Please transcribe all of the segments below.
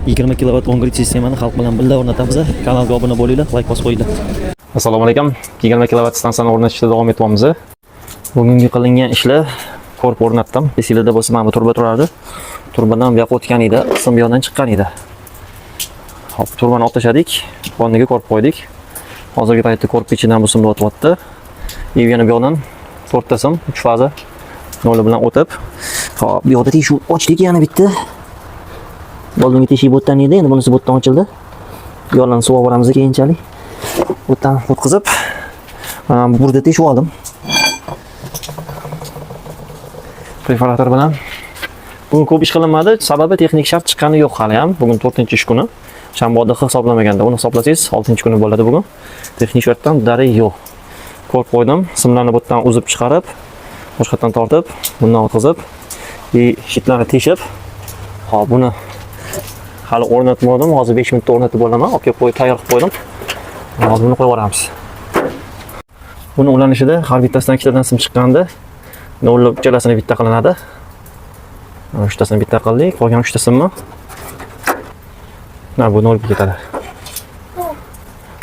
20 kW on-grid sistemani xalq bilan birga o'rnatamiz. Kanalga obuna bo'linglar, like bosib qo'yinglar. Assalomu alaykum. 20 kW stansiyani o'rnatishda davom etyapmiz. Bugungi qilingan ishlar korp o'rnatdim. Esingizda bo'lsa, mana bu turba turardi. Turbadan bu yoqqa o'tgan edi, qism bu yoqdan chiqqan edi. Hop, turbani olib tashladik, o'rniga korp qo'ydik. Hozirgi paytda korp ichidan bu simlar o'tyapti. Yana bu yoqdan 4 ta sim 3 faza nol bilan o'tib. Hop, bu yoqda teshuv ochdik yana bitta. Oldingi teshik bo'tdan edi, endi bunisi bo'tdan ochildi. Bu yoqdan suv olamiz keyinchalik. Bo'tdan o'tkazib, mana bu yerda teshuv oldim. Preferator bilan. Bugun ko'p ish qilinmadi, sababi texnik shart chiqqani yo'q hali ham. Bugun 4-ish kuni. Shanba hisoblamaganda, uni hisoblasangiz 6-kuni bo'ladi bugun. Texnik shartdan darak yo'q. Korp qo'ydim, simlarni bo'tdan uzib chiqarib, boshqatdan tortib, bundan o'tkazib, shitlarni teshib, hop buni hali o'rnatmadim, hozir 5 minutda o'rnatib olaman. Olib kelib tayyor qilib qo'ydim. Hozir buni qo'yib yuboramiz. Buni ulanishida har bittasidan ikkitadan sim chiqqanda, nolni uchalasini bitta qilinadi. Mana uchtasini bitta qildik, qolgan 3 ta simmi. Mana bu nol ketadi.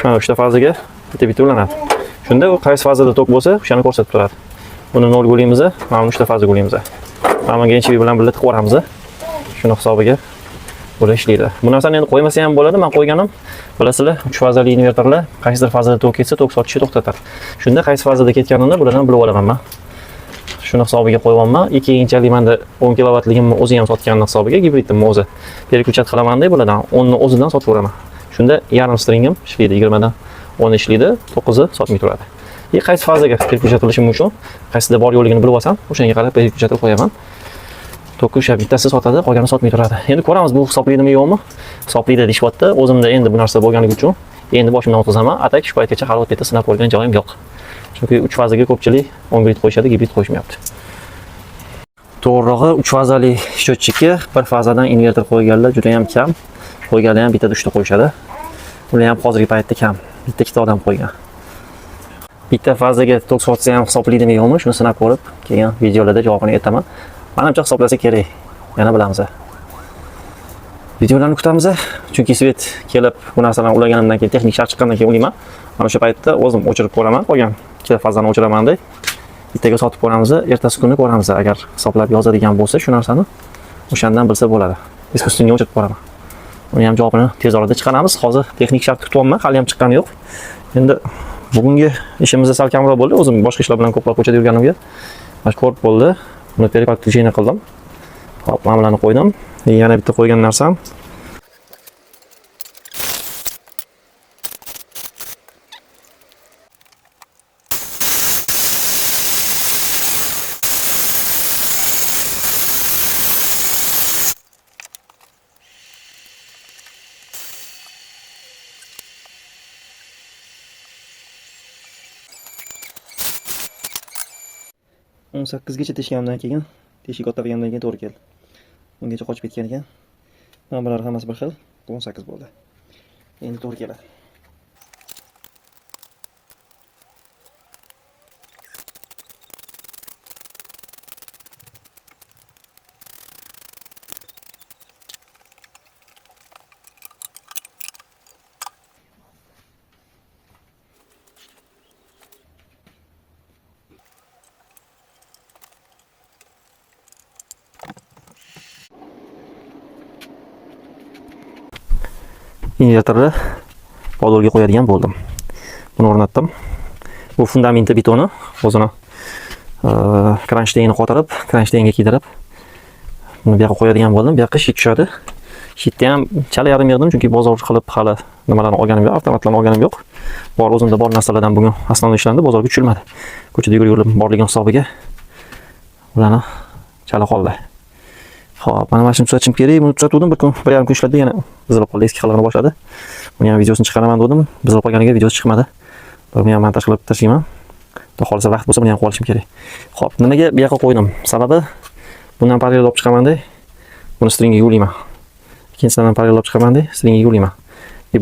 Mana 3 ta fazaga bitta ulanadi. Shunda u qaysi fazada tok bo'lsa, o'shani ko'rsatib turadi. Buni 0 qo'yamiz, mana 3 ta faza qo'yamiz. Mana genchilik bilan birga tiqib yuboramiz. Shuni hisobiga bo'la ishlaydi. Bu narsani endi qo'ymasa ham bo'ladi, men qo'yganim. Bilasizlar, 3 fazali invertorlar qaysidir fazada tok ketsa, tok sotishni to'xtatadi. Shunda qaysi fazada ketganini bulardan bilib olaman men. Shuni hisobiga qo'yganman. Keyinchalik menda 10 kilovatligimni o'zi ham sotganning hisobiga gibridimni o'zi perekuchat qilaman-da bulardan 10 ni o'zidan sotib beraman. Shunda yarim stringim ishlaydi, 20 dan 10 ishlaydi, 9i sotmay turadi. Qaysi fazaga perekuchat qilishim uchun, qaysida bor yo'qligini bilib olsam, o'shanga qarab perekuchatni qo'yaman. To'q o'sha bittasi sotadi, qolgani sotmay turadi. Endi ko'ramiz bu hisoblaydimi yo'qmi? Hisoblaydi deyapti. O'zimda endi bu narsa bo'lganligi uchun endi boshimdan o'tkazaman. Atak shu paytgacha hali o'tda sinab ko'rgan joyim yo'q. Chunki 3 fazaga ko'pchilik on-grid qo'yishadi, gibrid qo'yishmayapti. To'g'rirog'i 3 fazali счётчикka bir fazadan invertor qo'yganlar juda ham kam. Qo'yganlar ham bitta dushta qo'yishadi. Ular ham hozirgi paytda kam. Bitta odam qo'ygan. Bitta fazaga tok sotsa ham hisoblaydimi yo'qmi? Shuni sinab ko'rib, keyin videolarda javobini aytaman. Menimcha hisoblasa kerak. Yana bilamiz. Videolarni kutamiz. Chunki svet kelib bu narsalarni ulaganimdan keyin, texnik shart chiqqandan keyin ulayman. Mana o'sha paytda o'zim o'chirib ko'raman, qolgan ikkita fazani o'chiraman deb. Bittaga sotib ko'ramiz, ertasi kuni ko'ramiz. Agar hisoblab yozadigan bo'lsa, shu narsani o'shandan bilsa bo'ladi. Eskisini o'chirib ko'raman. Uni ham javobini tez orada chiqaramiz. Hozir texnik shart kutyapman, hali ham chiqqani yo'q. Endi bugungi ishimiz sal kamroq bo'ldi. O'zim boshqa ishlar bilan ko'proq ko'chada yurganimga mana korp bo'ldi. Buni perepaktivchini qildim. Hop, mana bularni qo'ydim. Yana bitta qo'ygan narsam o'n sakkizgacha teshganimdan keyin, teshik o'ttirgandan keyin to'g'ri keldi. Ungacha qochib ketgan ekan. Mana bular hammasi bir xil, 18 bo'ldi. Endi to'g'ri keladi. Invertorni podolga qo'yadigan bo'ldim. Buni o'rnatdim. Bu fundamenti betoni, o'zini kranshtaynni qotirib, kranshtaynga kiydirib, buni bu yoqqa qo'yadigan bo'ldim. Bu yoqqa shit tushadi. Shitni ham chala yarim yig'dim, chunki bozor qilib hali nimalarni olganim yo'q, avtomatlarni olganim yo'q. Bor o'zimda bor narsalardan bugun asosiy ishlandi, bozorga tushilmadi. Ko'chada yurib borligim hisobiga ularni chala qoldi. Xo'p, mana mashina tuzatishim kerak. Buni tuzatdim, bir kun, bir yarim kun ishladi, yana buzilib qoldi, eski qilig'ini boshladi. Buni ham videosini chiqaraman dedim, buzilib qolganiga videosi chiqmadi. Buni ham montaj qilib tashlayman. Xudo xolisa vaqt bo'lsa buni ham qilishim kerak. Xo'p, nimaga bu yoqqa qo'ydim? Sababi bundan parallel olib chiqaman-da, buni stringga yulayman. Ikkinchisidan parallel olib chiqaman-da, stringga yulayman.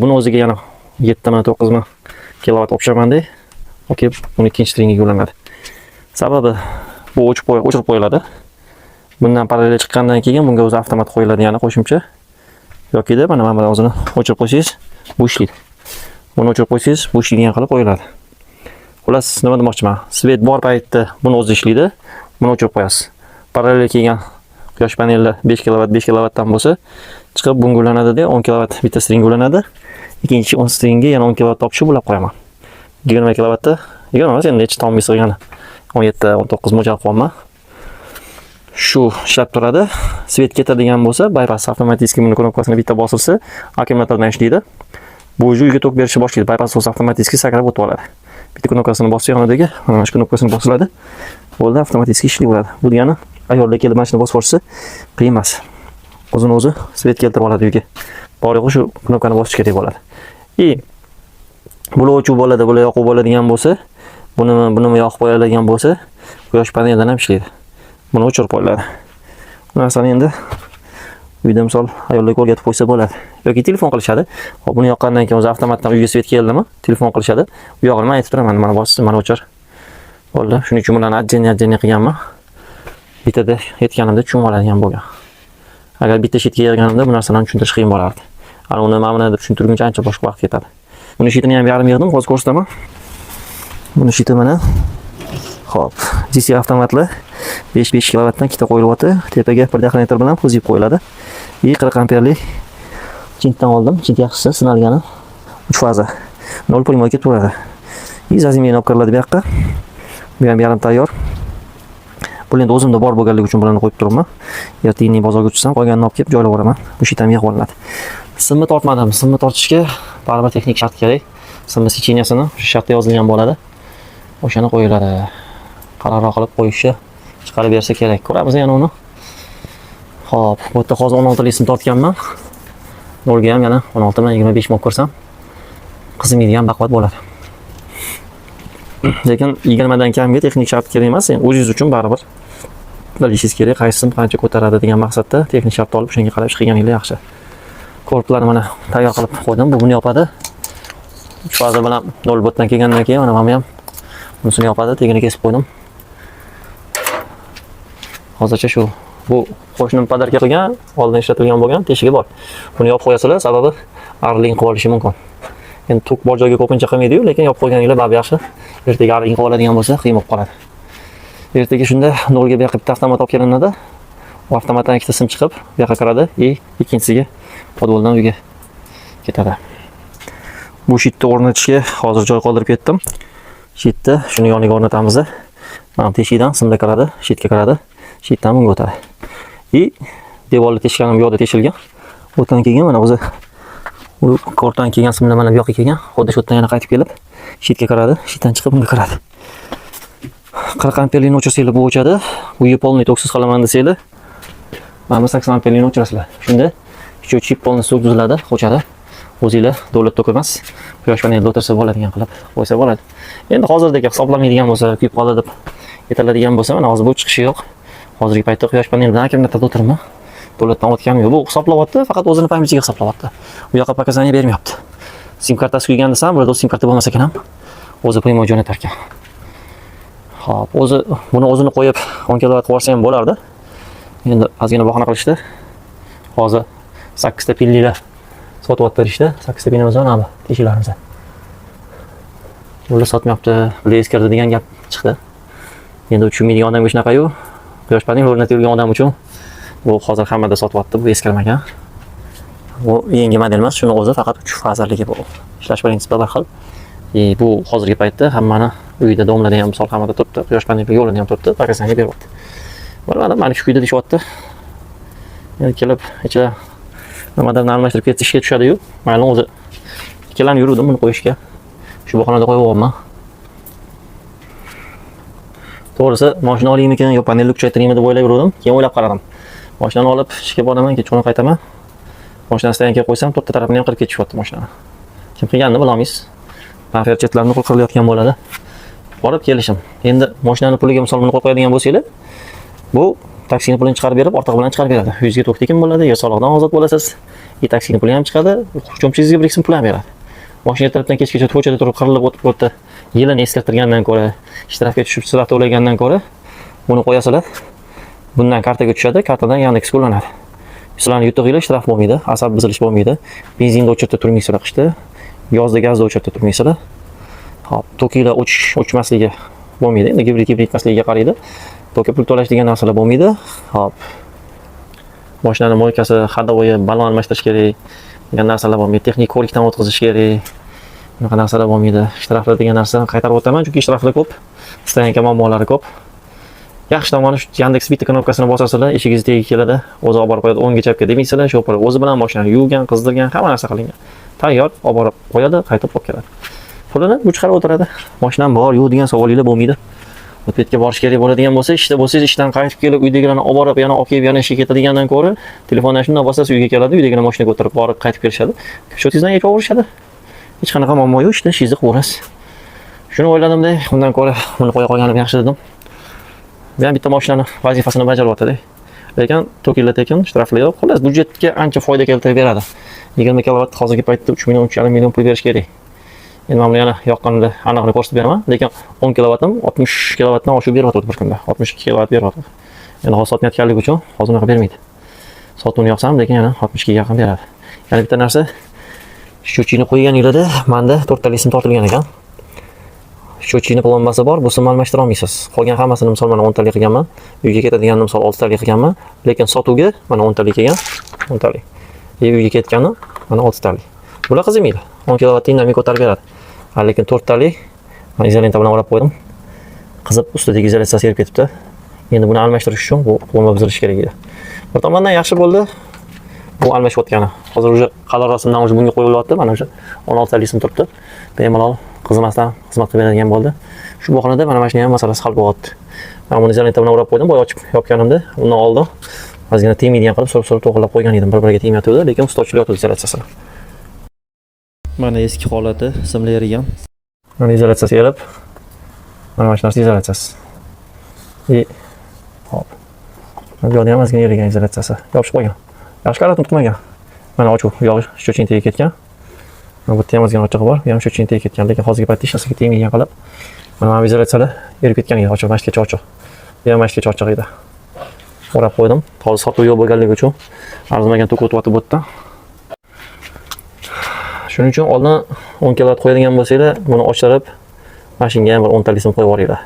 Buni o'ziga yana 7 mi 9 mi kilovat olib chiqaman-da, okey, buni ikkinchi stringga yulanadi. Sababi bu o'chirib qo'yiladi. Bundan parallel chiqqandan keyin bunga o'zi avtomat qo'yiladi, yana qo'shimcha. Yokida mana mana o'zini o'chirib qo'ysangiz, bu ishlaydi. Buni o'chirib qo'ysangiz, bu ishlaydigan qilib qo'yiladi. Xullas, nima demoqchiman? Svet bor paytda buni o'zi ishlaydi, buni o'chirib qo'yasiz. Parallel kelgan quyosh paneli 5 kW dan bo'lsa, chiqib bunga ulanadi-da, 10 kW bitta string ulanadi. Ikkinchi 10 stringga yana 10 kW topishib ulab qo'yaman. 20 kW da, 20 emas, endi necha tomga sig'gani. 17, 19 mo'ljal qo'yaman. Shu ishlab turadi. Svet ketadigan bo'lsa, bypass avtomatik buni knopkasini bitta bosilsa, akkumulyatordan ishlaydi. Bu uyga tok berishni boshlaydi. Bypass bo'lsa avtomatik sakrab o'tib oladi. Bitta knopkasini bosib yonidagi, mana shu knopkasini bosiladi. Bo'ldi, avtomatik ishlayveradi. Bu degani ayollar kelib mashina bosib ko'rsa qiyin emas. O'zini-o'zi svet keltirib oladi uyga. Bor yo'q shu knopkani bosish kerak bo'ladi. Bular o'chib bo'ladi, bular yoqib bo'ladigan bo'lsa, buni yoqib qo'yiladigan bo'lsa, quyosh panelidan ham ishlaydi. Buni o'chirib qo'yiladi. Bu narsani endi uyda misol ayollarga o'rgatib qo'ysa bo'ladi. Yoki telefon qilishadi. Hop, buni yoqqandan keyin o'zi avtomatdan uyga svet keldimi? Telefon qilishadi. Bu yog'ini men aytib turaman, mana bossin, mana o'chir. Bo'ldi. Shuning uchun bularni ajjani qilganman. Bittada aytganimda tushunib oladigan bo'lgan. Agar bitta shetga yig'ganimda bu narsalarni tushuntirish qiyin bo'lardi. Ana uni mana deb tushuntirguncha ancha boshqa vaqt ketadi. Buni shitini ham yarim yig'dim, hozir ko'rsataman. Buni shiti mana. Xo'p, DC avtomatli 5 kW dan ikkita qo'yilyapti. Tepaga bir dexlinator bilan qo'zib qo'yiladi. 40 amperlik chintdan oldim. Chint yaxshisi sinalgani 3 faza. 0 primoy ketib turadi. Zazimga olib kiriladi bu yoqqa. Bu ham yarim tayyor. Bu endi o'zimda bor bo'lganligi uchun bularni qo'yib turibman. Ertaga bozorga tushsam, qolganini olib kelib joylab yuboraman. Bu shit ham yig'ib olinadi. Simni tortmadim. Simni tortishga baribir texnik shart kerak. Simni secheniyasini shu shartda yozilgan bo'ladi. O'shani qo'yiladi. Qarorroq qilib qo'yishni chiqarib bersa kerak. Ko'ramiz yana uni. Xo'p, bu yerda hozir 16 lik sim tortganman. Nolga ham yana 16 dan 25 mol ko'rsam qizmaydigan baquvvat bo'ladi. Lekin 20 dan kamga texnik shart kerak emas. O'zingiz uchun baribir bilishingiz kerak, qaysi sim qancha ko'taradi degan maqsadda texnik shart olib shunga qarab ish qilganingiz yaxshi. Korpuslarni mana tayyor qilib qo'ydim. Bu buni yopadi. 3 faza bilan 0 botdan kelgandan keyin mana ham bunisini yopadi. Tegini kesib qo'ydim. Hozircha shu. Bu qo'shnim podarka qilgan, oldin ishlatilgan bo'lgan teshigi bor. Buni yopib qo'yasizlar, sababi arling qilib olishi mumkin. Endi tok bor joyga ko'pincha qilmaydi-yu, lekin yopib qo'yganinglar bab yaxshi. Ertaga arling qilib oladigan bo'lsa, qiyin bo'lib qoladi. Ertaga shunda 0 ga bu yoqqa bitta avtomat olib kelinadi. Bu avtomatdan ikkita sim chiqib, bu yoqqa kiradi, ikkinchisiga podvoldan uyga ketadi. Bu shitni o'rnatishga hozir joy qoldirib ketdim. Shitni shuni yoniga o'rnatamiz. Mana teshikdan simda kiradi, shitga kiradi. Shitdan bunga o'tadi. Devorli teshganim bu yoqda teshilgan. O'tdan keyin mana o'zi u kortdan kelgan simlar mana bu yoqqa kelgan. Xuddi shu yerdan yana qaytib kelib, shitga kiradi, shitdan chiqib bunga kiradi. 40 amperlikni o'chirsanglar bu o'chadi. Uyga polniy toksiz qilaman desanglar, mana 80 amperlikni o'chirasizlar. Shunda chip polniy suv tuziladi, o'chadi. O'zingizlar davlat tok emas, quyosh panelida o'tirsa bo'ladigan qilib qo'ysa bo'ladi. Endi hozirdagi hisoblamaydigan bo'lsa, kuyib qoladi deb yetiladigan bo'lsa, mana hozir bu chiqishi yo'q. Hozirgi paytda quyosh paneli bilan akkumulyatorda o'tiribman. Davlatdan o'tganim yo'q. Bu hisoblayapti, faqat o'zini paymichiga hisoblayapti. Bu yoqqa pokazaniya bermayapti. Sim kartasi kuygan desam, burada sim karta bo'lmasa ekan ham o'zi primoy jo'natar ekan. Xo'p, buni o'zini qo'yib 10 kW qilsa ham bo'lardi. Endi ozgina bahona qilishdi. Hozir 8 ta pillilar sotyapti berishdi. 8 ta pinamiz bor ham teshiklarimizda. Ular sotmayapti, ular eskirdi degan gap chiqdi. Endi tushunmaydigan odamga shunaqa-yu, quyosh paneli o'rnatilgan odam uchun bu hozir hammada sotyapti, bu eskirmagan. Bu yangi model emas, shuni o'zi faqat 3 fazaligi bu. Ishlash prinsipi bir xil. Bu hozirgi paytda hammani uyida domlada ham misol hammada turibdi, quyosh paneli yo'lida ham turibdi, pakasanga beryapti. Mana shu kuyda deyapti. Endi kelib ichida nimadan almashtirib ketsa ishga tushadi-yu. Mayli o'zi ikkilanib yurdim buni qo'yishga. Shu bahonada qo'yib olman. To'g'risi, mashina olaymikan yo panelni kuchaytiraymi deb o'ylab yurdim. Keyin o'ylab qaradim. Mashinani olib ishga boraman, kechqurun qaytaman. Mashinasidan keyin qo'ysam, to'rtta tarafini ham qilib ketishyapti mashinani. Kim qilganini bilamiz. Pafer chetlarini qo'l qilayotgan bo'ladi. Borib kelishim. Endi mashinani puliga misol buni qo'yib qo'yadigan bo'lsangiz, bu taksini pulini chiqarib berib, ortiq bilan chiqarib beradi. 100 ga to'q tekin bo'ladi, yo soliqdan ozod bo'lasiz. Taksini puli ham chiqadi, xushchomchingizga bir ikki pul ham beradi. Mashina tarafdan kechgacha ko'chada turib qirilib o'tib, yilini eskartirgandan ko'ra, ishtirokga tushib sizlar to'lagandan ko'ra, buni qo'yasizlar. Bundan kartaga tushadi, kartadan Yandex qo'llanadi. Sizlarning yutug'inglar ishtirok bo'lmaydi, asab buzilish bo'lmaydi. Benzinda o'chirib turmaysizlar qishda, yozda gazda o'chirib turmaysizlar. Hop, tokinglar o'chmasligi bo'lmaydi. Endi gibrid etmasligiga qaraydi. Toki pul to'lash degan narsalar bo'lmaydi. Hop. Mashinani moykasi, ходовой balon almashtirish kerak degan narsalar bo'lmaydi. Texnik ko'rikdan o'tkazish kerak. Bunaqa narsalar bo'lmaydi. Ishtiroklar degan narsani qaytarib o'taman, chunki ishtiroklar ko'p. Stayanka muammolari ko'p. Yaxshi tomoni shu Yandex bitta knopkasini bosasizlar, eshigingiz tegiga keladi, o'zi olib borib qo'yadi, o'ngga chapga demaysizlar, shoför o'zi bilan mashinani yuvgan, qizdirgan, hamma narsa qilingan. Tayyor olib borib qo'yadi, qaytib olib keladi. Pulini bu chiqarib o'tiradi. Mashinam bor, yo'q degan savolinglar bo'lmaydi. O'tbetga borish kerak bo'ladigan bo'lsa, ishda bo'lsangiz, ishdan qaytib kelib, uydagilarni olib borib, yana olib kelib, yana ishga ketadigandan ko'ra, telefondan shunday bosasiz, uyga keladi, uydagilar mashinaga o'tirib borib, qaytib kelishadi. Shu tizimdan yechib olishadi. Hech qanaqa muammo yo'q, ishda ishingizni qilaverasiz. Shuni o'yladimda, undan ko'ra buni qo'ya qolganim yaxshi dedim. Men bitta mashinani vazifasini bajaryapti-da. Lekin tokinglar tekin, shtrafli yo'q. Xullas, budjetga ancha foyda keltirib beradi. 20 kilovat hozirgi paytda 3 million, 3,5 million pul berish kerak. Endi men yana yoqqanida aniqni ko'rsatib beraman, lekin 10 kilovatim 60 kilovatdan oshib beryapti bir kunda. 62 kilovat beryapti. Endi hozir sotmayotganligi uchun hozir unaqa bermaydi. Sotuvni yoqsam, lekin yana 62 ga yaqin beradi. Yana bitta narsa, shochini qo'yganinglarda menda 4 ta sim tortilgan ekan. Shochini plombasi bor, busini almashtira olmaysiz. Qolgan hammasini misol mana 10 talik qilganman. Uyga ketadiganini misol 6 talik qilganman, lekin sotuvga mana 10 talik kelgan, 10 talik. Uyga ketgani mana 6 talik. Bular qizimaydi. 10 kilovat dinamik ko'tarib beradi. Lekin 4 talik men izolenta bilan o'rab qo'ydim. Qizib ustidagi izolyatsiyasi erib ketibdi. Endi buni almashtirish uchun bu plomba buzilishi kerak edi. Bir tomondan yaxshi bo'ldi. Bu almashayotgani. Hozir уже qalin rasmdan уже bunga qo'yilyapti. Mana o'sha 16 talik sim turibdi. Bemalol qizimasdan xizmat qilib beradigan bo'ldi. Shu bahonada mana mashina ham masalasi hal bo'lyapti. Men buni izolenta bilan o'rab qo'ydim. Boya ochib yopganimda, undan oldin ozgina tegmaydigan qilib surib to'g'rilab qo'ygan edim. Bir-biriga tegmayotdi, lekin ustozchilik yotdi izolyatsiyasi. Mana eski holati, simlar erigan. Mana izolyatsiyasi erib. Mana mashinasi izolyatsiyasi. Hop. Bu yerda ham ozgina erigan izolyatsiyasi. Yopishib qo'ygan. Yaxshi qaratib tutmagan. Mana ochuv yog'i shochini tegiga ketgan. Mana bu yerda ham ozgina ochig'i bor. Bu ham shochini tegiga ketgan, lekin hozirgi paytda hech narsaga tegmaydigan qilib. Mana izolyatsiyalar erib ketgan edi, ochiq mashgacha ochiq. Bu ham mashgacha ochiq edi. O'rab qo'ydim. Hozir sotuv yo'q bo'lganligi uchun arzimagan tok o'tib o'tdi. Shuning uchun oldin 10 kilovat qo'yadigan bo'lsanglar, buni ochirib, mashinaga ham bir 10 talik sim qo'yib yuboringlar.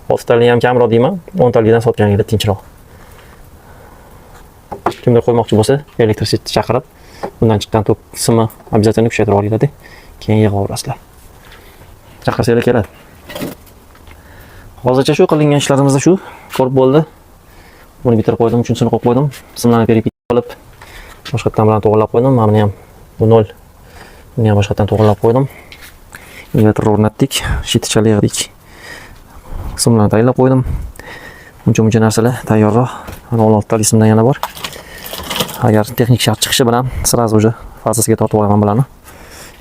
6 talik ham kamroq deyman, 10 talikdan sotganinglar tinchroq. Kimdir qo'ymoqchi bo'lsa, elektricist chaqirib, bundan chiqqan tok simni обязательно kuchaytirib olinglar-da. Keyin yig'averasizlar. Chaqirsanglar keladi. Hozircha shu qilingan ishlarimizda shu ko'rib bo'ldi. Buni bitirib qo'ydim, uchinchisini qo'yib qo'ydim. Simlarni berib olib, boshqatdan bilan to'g'rilab qo'ydim. Mana buni ham bu 0. Buni ham boshqatdan to'g'rilab qo'ydim. Invertor o'rnatdik, shitchali yig'dik. Simlarni tayyorlab qo'ydim. Uncha narsalar tayyorroq. Mana 16 talik simdan yana bor. Agar texnik shart chiqishi bilan sразу уже fazasiga tortib olaman bularni.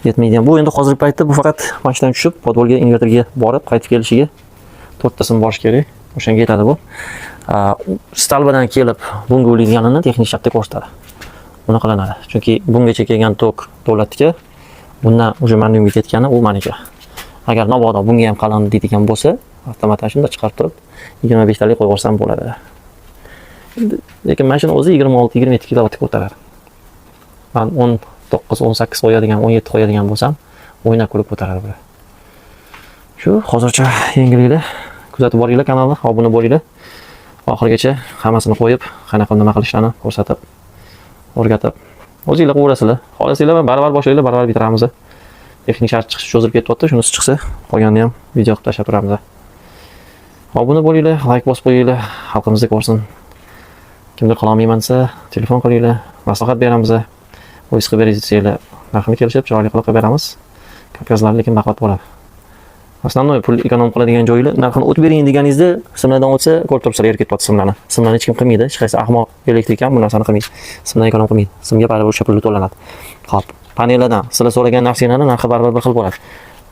Yetmaydigan. Bu endi hozirgi paytda bu faqat mashinadan tushib, podvolga, invertorga borib, qaytib kelishiga 4 ta sim borish kerak. O'shanga yetadi bu. Stalbadan kelib bunga ulanganini texnik shartda ko'rsatadi. Buni qilinadi. Chunki bungacha kelgan tok davlatga, bundan уже maniumga ketgani u meniki. Agar mabodo bunga ham qalin deydigan bo'lsa, avtomatdan shunda chiqarib turib 25 talik qo'yib yuborsam bo'ladi. Lekin mashina o'zi 26-27 kilovatga ko'taradi. Men 19-18 qo'yadigan, 17 qo'yadigan bo'lsam, o'ynab kulib ko'taradi bu. Shu hozircha yengilliklar. Kuzatib boringlar kanalni, obuna bo'linglar. Oxirigacha hammasini qo'yib, qanaqa nima qilishlarini ko'rsatib, o'rgatib, o'zingizlar qilaverasizlar. Xohlasanglar baravar boshlaylar, baravar bitiramiz. Texnik shart chiqishi cho'zilib ketyapti, shunisi chiqsa, qolganini ham video qilib tashlab turamiz. Obuna bo'linglar, like bosib qo'yinglar, xalqimizga ko'rsin. Kimdir qila olmayman desa, telefon qilinglar, maslahat beramiz. Voice qilib beringlar, narxini kelishib, chiroyli qilib beramiz. Kapkazlar lekin baquvvat bo'ladi. Основной pul ekonom qiladigan joylar narxini o'tib bering deganingizda, simlardan o'tsa, ko'rib turibsizlar, erib ketyapti simlarni. Simlarni hech kim qilmaydi, hech qaysi ahmoq elektrik ham bu narsani qilmaydi. Simdan ekonom qilmaydi. Simga baribir o'sha pul to'lanadi. Xo'p, panellardan sizlar so'ragan narsalarni narxi baribir bir xil bo'ladi.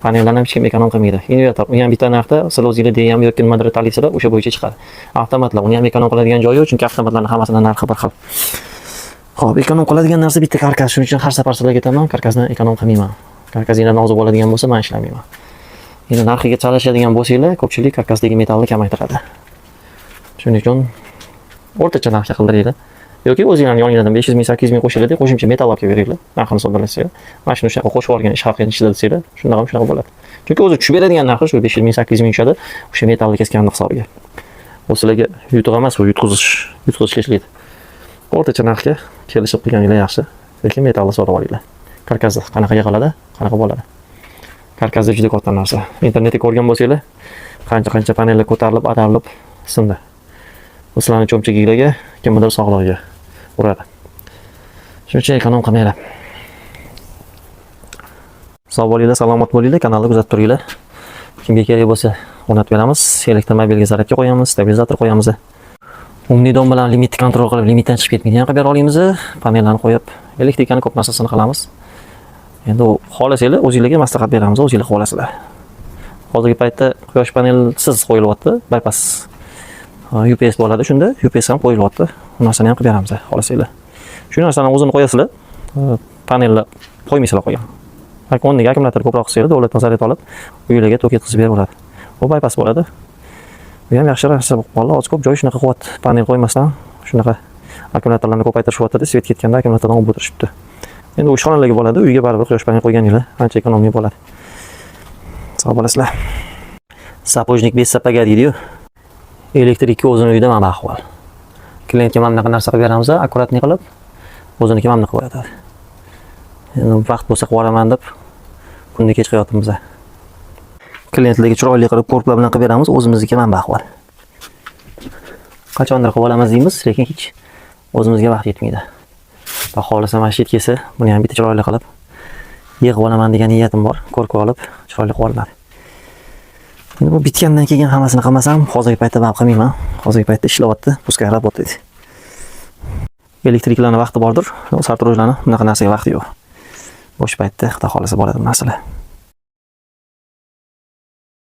Panellarni hech kim ekonom qilmaydi. Invertor, u ham bitta narxda, sizlar o'zingizlar deyam yoki nimadir tanlaysizlar, o'sha bo'yicha chiqadi. Avtomatlar, uni ham ekonom qiladigan joyi yo'q, chunki avtomatlarning hammasining narxi bir xil. Xo'p, ekonom qiladigan narsa bitta karkas, shuning uchun har safar sizlarga aytaman, karkasni ekonom qilmayman. Karkasinglar nozik bo'ladigan bo'lsa, men ishlamayman. Endi narxiga chalashadigan bo'lsanglar, ko'pchilik karkasdagi metallni kamaytiradi. Shuning uchun o'rtacha narxga qildiringlar. yoki o'zinglarning yoningizdan 500 ming 800 ming qo'shiladi, qo'shimcha metall olib beringlar. Narxini soddalashsanglar. Mana shuni shunaqa qo'shib olgan ish haqini ichida desanglar, shunday ham shunaqa bo'ladi. Chunki o'zi tushib beradigan narxi shu 500 ming 800 ming tushadi, o'sha metalni kesganning hisobiga. Bu sizlarga yutuq emas, bu yutqizishlik. O'rtacha narxga kelishib qilganinglar yaxshi, lekin metalni sotib olinglar. Karkasda qanaqa yig'iladi, qanaqa bo'ladi. Karkasda juda katta narsa. Internetda ko'rgan bo'lsanglar, qancha panellar ko'tarilib, ag'darilib sindi. Bu sizlarning cho'mchaginglarga, kimdir sog'lig'iga uradi. Shuning uchun ekonom qilmanglar. Sog' bo'linglar, salomat bo'linglar, kanalni kuzatib turinglar. Kimga kerak bo'lsa, o'rnatib beramiz. Elektromobilga zaryadga qo'yamiz, stabilizator qo'yamiz. Umnidon bilan limitni kontrol qilib, limitdan chiqib ketmaydigan qilib bera olamiz. Panellarni qo'yib, elektrikani ko'p narsasini qilamiz. Endi xohlasanglar o'zingizlarga maslahat beramiz, o'zingizlar xohlasizlar. Hozirgi paytda quyosh panelsiz qo'yilyapti, bypass. UPS bo'ladi, shunda UPS ham qo'yilyapti. Bu narsani ham qilib beramiz, xohlasanglar. Shu narsani o'zini qo'yasizlar, panellar qo'ymaysizlar qo'ygan. Agar o'rniga akkumulyator ko'proq qilsanglar, davlatdan zaryad olib, uylarga tok yetkazib berib bo'ladi. Bu bypass bo'ladi. Bu ham yaxshi narsa bo'lib qoldi. Hozir ko'p joy shunaqa quvvat panel qo'ymasdan, shunaqa akkumulyatorlarni ko'paytirishyapti, svet ketganda akkumulyatordan olib o'tirishibdi. Endi o'sha xonalarga bo'ladi, uyga baribir quyosh panel qo'yganinglar ancha ekonomiya bo'ladi. Sog' bo'lasizlar. Sapojnik bez sapaga deydi-yu. Elektrikni o'zini uyida mana ahvol. Klientga mana bunaqa narsa qilib beramiz, akkuratni qilib, o'ziniki mana bunaqa bo'yatadi. Endi vaqt bo'lsa qilib olaman deb kunda kech qilyapmiz. Klientlarga chiroyli qilib korplar bilan qilib beramiz, o'zimizniki mana bu ahvol. Qachondir qilib olamiz deymiz, lekin hech o'zimizga vaqt yetmaydi. Va xohlasa mana shu kelsa, buni ham bitta chiroyli qilib yig'ib olaman degan niyatim bor. Ko'rib olib, chiroyli qilib olinadi. Endi bu bitgandan keyin hammasini qilmasam, hozirgi paytda bam qilmayman. Hozirgi paytda ishlayapti, puskay работа deydi. Elektriklarning vaqti bordir, sartrojlarning bunaqa narsaga vaqti yo'q. Bo'sh paytda xudo xolasa bo'ladi narsalar.